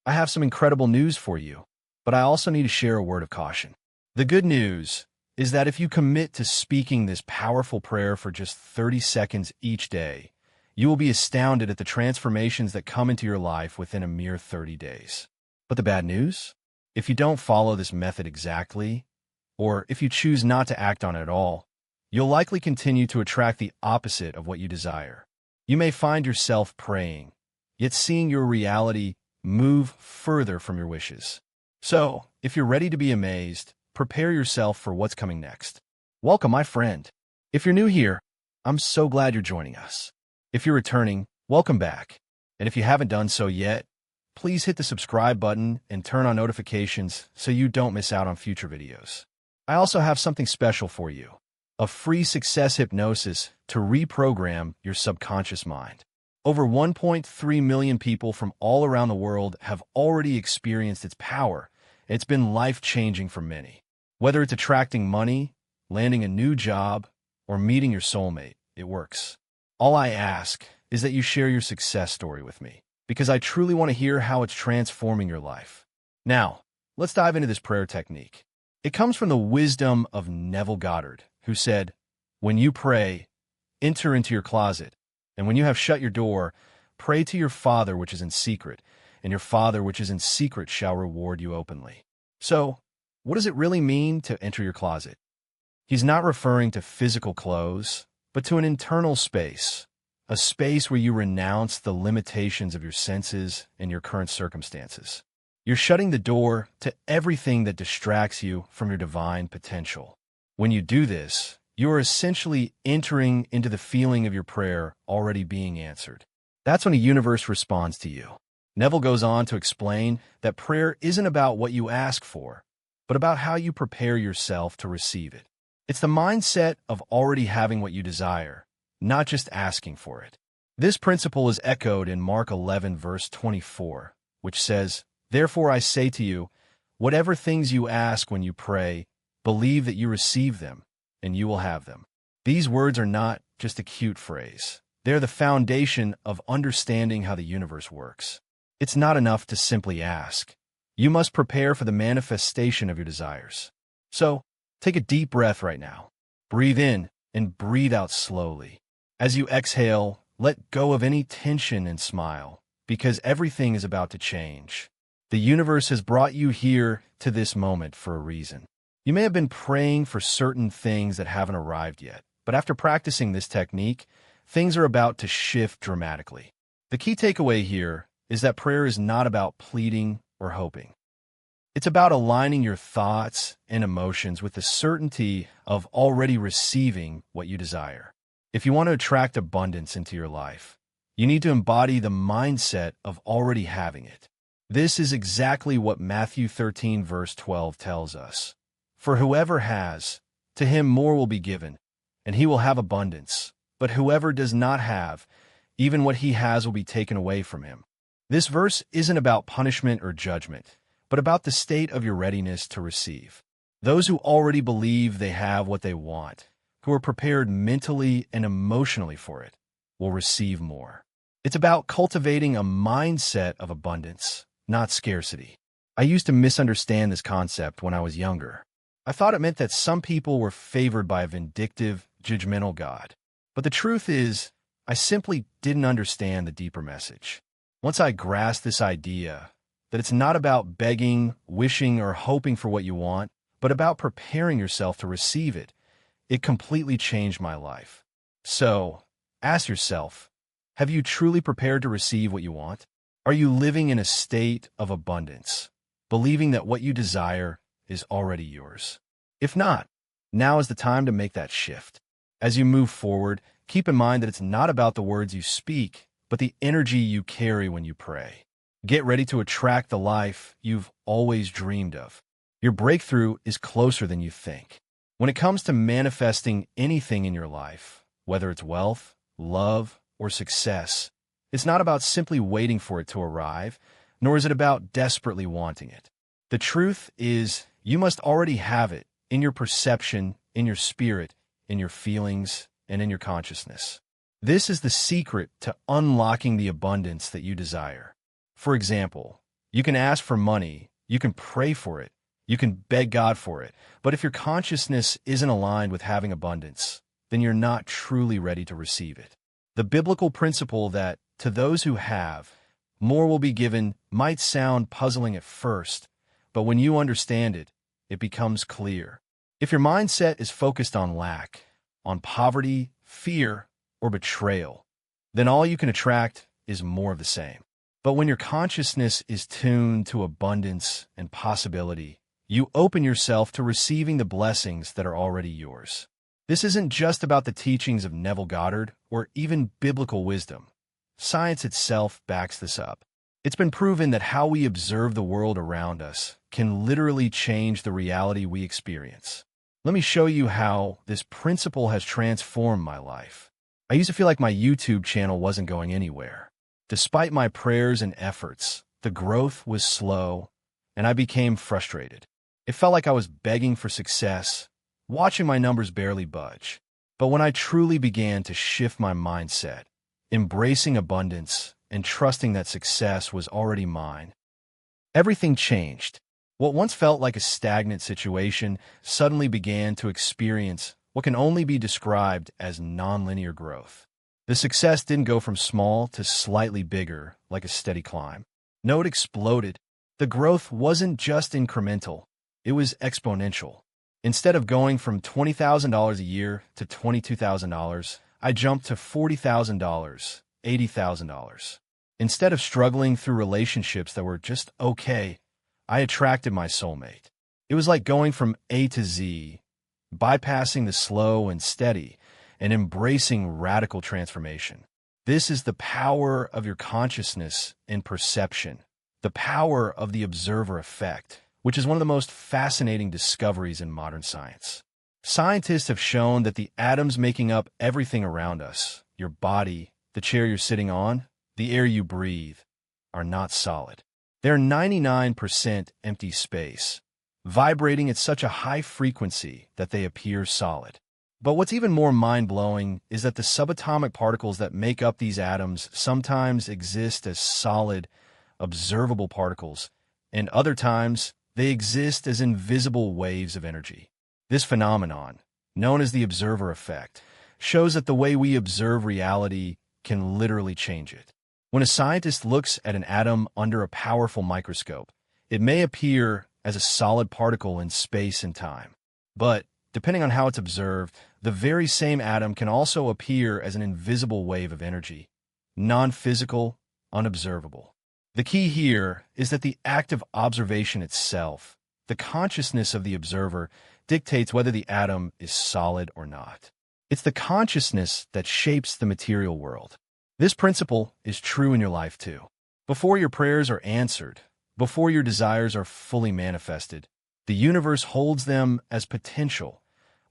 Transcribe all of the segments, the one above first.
I have some incredible news for you, but I also need to share a word of caution. The good news is that if you commit to speaking this powerful prayer for just 30 seconds each day, you will be astounded at the transformations that come into your life within a mere 30 days. But the bad news? If you don't follow this method exactly, or if you choose not to act on it at all, you'll likely continue to attract the opposite of what you desire. You may find yourself praying, yet seeing your reality move further from your wishes. So, if you're ready to be amazed, prepare yourself for what's coming next. Welcome, my friend. If you're new here, I'm so glad you're joining us. If you're returning, welcome back. And if you haven't done so yet, please hit the subscribe button and turn on notifications so you don't miss out on future videos. I also have something special for you, a free success hypnosis to reprogram your subconscious mind. Over 1.3 million people from all around the world have already experienced its power. It's been life-changing for many. Whether it's attracting money, landing a new job, or meeting your soulmate, it works. All I ask is that you share your success story with me, because I truly want to hear how it's transforming your life. Now, let's dive into this prayer technique. It comes from the wisdom of Neville Goddard, who said, "When you pray, enter into your closet, and when you have shut your door, pray to your Father which is in secret, and your Father which is in secret shall reward you openly." So, what does it really mean to enter your closet? He's not referring to physical clothes, but to an internal space, a space where you renounce the limitations of your senses and your current circumstances. You're shutting the door to everything that distracts you from your divine potential. When you do this, you are essentially entering into the feeling of your prayer already being answered. That's when the universe responds to you. Neville goes on to explain that prayer isn't about what you ask for, but about how you prepare yourself to receive it. It's the mindset of already having what you desire, not just asking for it. This principle is echoed in Mark 11, verse 24, which says, "Therefore I say to you, whatever things you ask when you pray, believe that you receive them, and you will have them." These words are not just a cute phrase. They're the foundation of understanding how the universe works. It's not enough to simply ask. You must prepare for the manifestation of your desires. So, take a deep breath right now. Breathe in and breathe out slowly. As you exhale, let go of any tension and smile, because everything is about to change. The universe has brought you here to this moment for a reason. You may have been praying for certain things that haven't arrived yet, but after practicing this technique, things are about to shift dramatically. The key takeaway here is that prayer is not about pleading or hoping. It's about aligning your thoughts and emotions with the certainty of already receiving what you desire. If you want to attract abundance into your life, you need to embody the mindset of already having it. This is exactly what Matthew 13, verse 12 tells us. "For whoever has, to him more will be given, and he will have abundance. But whoever does not have, even what he has will be taken away from him." This verse isn't about punishment or judgment, but about the state of your readiness to receive. Those who already believe they have what they want, who are prepared mentally and emotionally for it, will receive more. It's about cultivating a mindset of abundance, not scarcity. I used to misunderstand this concept when I was younger. I thought it meant that some people were favored by a vindictive, judgmental God. But the truth is, I simply didn't understand the deeper message. Once I grasped this idea, that it's not about begging, wishing, or hoping for what you want, but about preparing yourself to receive it, it completely changed my life. So, ask yourself, have you truly prepared to receive what you want? Are you living in a state of abundance, believing that what you desire is already yours? If not, now is the time to make that shift. As you move forward, keep in mind that it's not about the words you speak, but the energy you carry when you pray. Get ready to attract the life you've always dreamed of. Your breakthrough is closer than you think. When it comes to manifesting anything in your life, whether it's wealth, love, or success, it's not about simply waiting for it to arrive, nor is it about desperately wanting it. The truth is, you must already have it in your perception, in your spirit, in your feelings, and in your consciousness. This is the secret to unlocking the abundance that you desire. For example, You can ask for money, you can pray for it, you can beg God for it, but if your consciousness isn't aligned with having abundance, then you're not truly ready to receive it. The biblical principle that, to those who have, more will be given might sound puzzling at first, but when you understand it, it becomes clear. If your mindset is focused on lack, on poverty, fear, or betrayal, then all you can attract is more of the same. But when your consciousness is tuned to abundance and possibility, you open yourself to receiving the blessings that are already yours. This isn't just about the teachings of Neville Goddard or even biblical wisdom. Science itself backs this up. It's been proven that how we observe the world around us can literally change the reality we experience. Let me show you how this principle has transformed my life. I used to feel like my YouTube channel wasn't going anywhere. Despite my prayers and efforts, the growth was slow, and I became frustrated. It felt like I was begging for success, watching my numbers barely budge. But when I truly began to shift my mindset, embracing abundance and trusting that success was already mine, everything changed. What once felt like a stagnant situation suddenly began to experience what can only be described as nonlinear growth. The success didn't go from small to slightly bigger like a steady climb. No, it exploded. The growth wasn't just incremental, it was exponential. Instead of going from $20,000 a year to $22,000, I jumped to $40,000, $80,000. Instead of struggling through relationships that were just okay, I attracted my soulmate. It was like going from A to Z, bypassing the slow and steady, and embracing radical transformation. This is the power of your consciousness and perception, the power of the observer effect, which is one of the most fascinating discoveries in modern science. Scientists have shown that the atoms making up everything around us, your body, the chair you're sitting on, the air you breathe, are not solid. They're 99% empty space, vibrating at such a high frequency that they appear solid. But what's even more mind-blowing is that the subatomic particles that make up these atoms sometimes exist as solid, observable particles, and other times they exist as invisible waves of energy. This phenomenon, known as the observer effect, shows that the way we observe reality can literally change it. When a scientist looks at an atom under a powerful microscope, it may appear as a solid particle in space and time. But, depending on how it's observed, the very same atom can also appear as an invisible wave of energy, non-physical, unobservable. The key here is that the act of observation itself, the consciousness of the observer, dictates whether the atom is solid or not. It's the consciousness that shapes the material world. This principle is true in your life too. Before your prayers are answered, before your desires are fully manifested, the universe holds them as potential,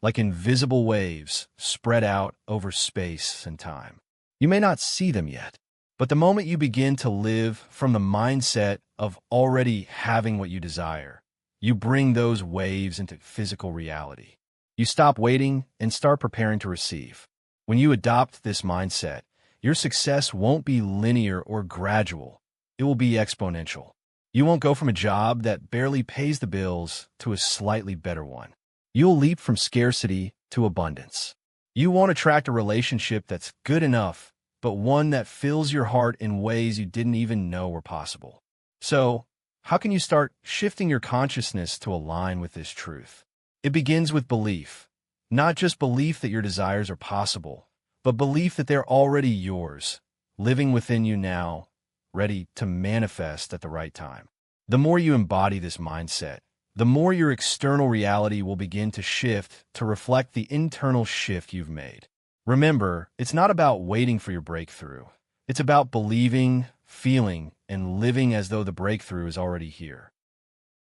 like invisible waves spread out over space and time. You may not see them yet, but the moment you begin to live from the mindset of already having what you desire, you bring those waves into physical reality. You stop waiting and start preparing to receive. When you adopt this mindset, your success won't be linear or gradual. It will be exponential. You won't go from a job that barely pays the bills to a slightly better one. You'll leap from scarcity to abundance. You won't attract a relationship that's good enough, but one that fills your heart in ways you didn't even know were possible. So, how can you start shifting your consciousness to align with this truth? It begins with belief. Not just belief that your desires are possible, but belief that they're already yours, living within you now, ready to manifest at the right time. The more you embody this mindset, the more your external reality will begin to shift to reflect the internal shift you've made. Remember, it's not about waiting for your breakthrough. It's about believing, feeling, and living as though the breakthrough is already here.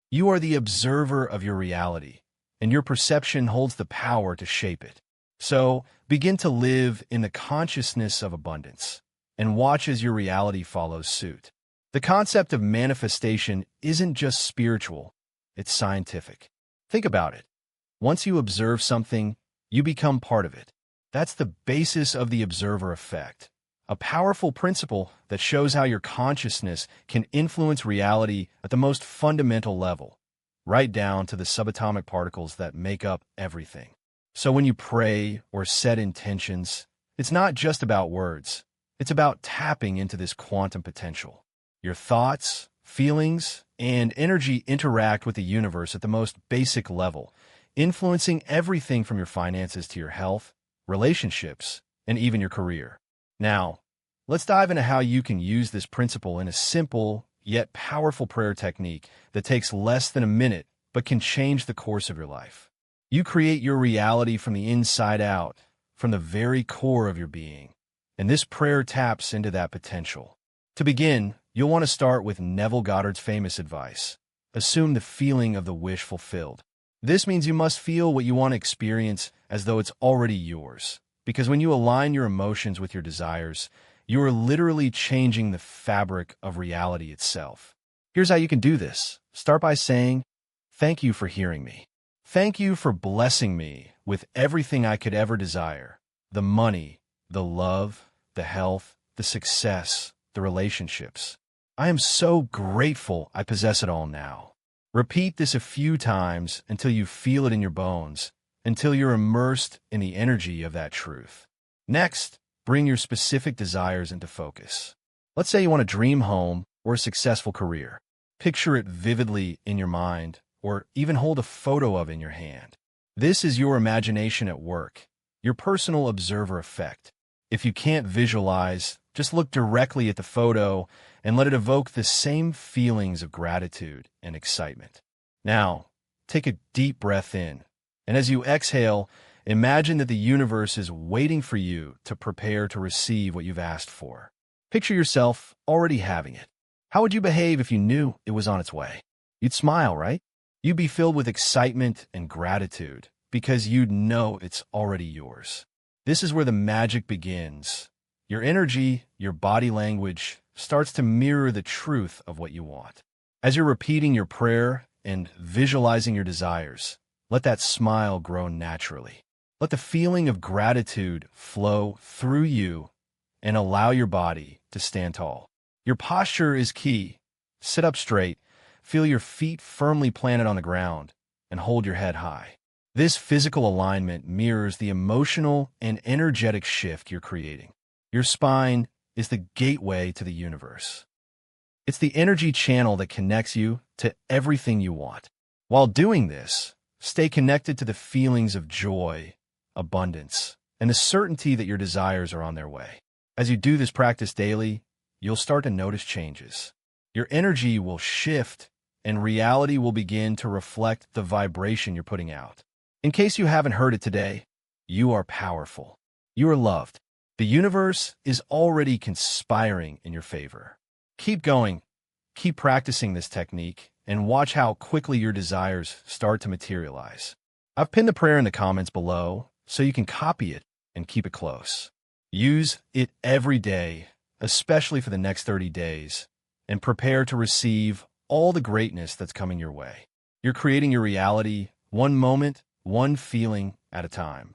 You are the observer of your reality, and your perception holds the power to shape it. So, begin to live in the consciousness of abundance, and watch as your reality follows suit. The concept of manifestation isn't just spiritual, it's scientific. Think about it. Once you observe something, you become part of it. That's the basis of the observer effect. a powerful principle that shows how your consciousness can influence reality at the most fundamental level, right down to the subatomic particles that make up everything. So when you pray or set intentions, it's not just about words. It's about tapping into this quantum potential. Your thoughts, feelings, and energy interact with the universe at the most basic level, influencing everything from your finances to your health, relationships, and even your career. Now, let's dive into how you can use this principle in a simple yet powerful prayer technique that takes less than a minute but can change the course of your life. You create your reality from the inside out, from the very core of your being, and this prayer taps into that potential. To begin, you'll want to start with Neville Goddard's famous advice: assume the feeling of the wish fulfilled. This means you must feel what you want to experience as though it's already yours, because when you align your emotions with your desires, you are literally changing the fabric of reality itself. Here's how you can do this. Start by saying, "Thank you for hearing me. Thank you for blessing me with everything I could ever desire: the money, the love, the health, the success, the relationships. I am so grateful I possess it all now." Repeat this a few times until you feel it in your bones, until you're immersed in the energy of that truth. Next, bring your specific desires into focus. Let's say you want a dream home or a successful career. Picture it vividly in your mind, or even hold a photo of it in your hand. This is your imagination at work, your personal observer effect. If you can't visualize, just look directly at the photo and let it evoke the same feelings of gratitude and excitement. Now, take a deep breath in, and as you exhale, imagine that the universe is waiting for you to prepare to receive what you've asked for. Picture yourself already having it. How would you behave if you knew it was on its way? You'd smile, right? You'd be filled with excitement and gratitude because you'd know it's already yours. This is where the magic begins. Your energy, your body language, starts to mirror the truth of what you want. As you're repeating your prayer and visualizing your desires, let that smile grow naturally. Let the feeling of gratitude flow through you and allow your body to stand tall. Your posture is key. Sit up straight, feel your feet firmly planted on the ground, and hold your head high. This physical alignment mirrors the emotional and energetic shift you're creating. Your spine is the gateway to the universe. It's the energy channel that connects you to everything you want. While doing this, stay connected to the feelings of joy, abundance, and the certainty that your desires are on their way. As you do this practice daily, you'll start to notice changes. Your energy will shift, and reality will begin to reflect the vibration you're putting out. In case you haven't heard it today, you are powerful. You are loved. The universe is already conspiring in your favor. Keep going. Keep practicing this technique, and watch how quickly your desires start to materialize. I've pinned the prayer in the comments below so you can copy it and keep it close. Use it every day, especially for the next 30 days, and prepare to receive all the greatness that's coming your way. You're creating your reality one moment, one feeling at a time.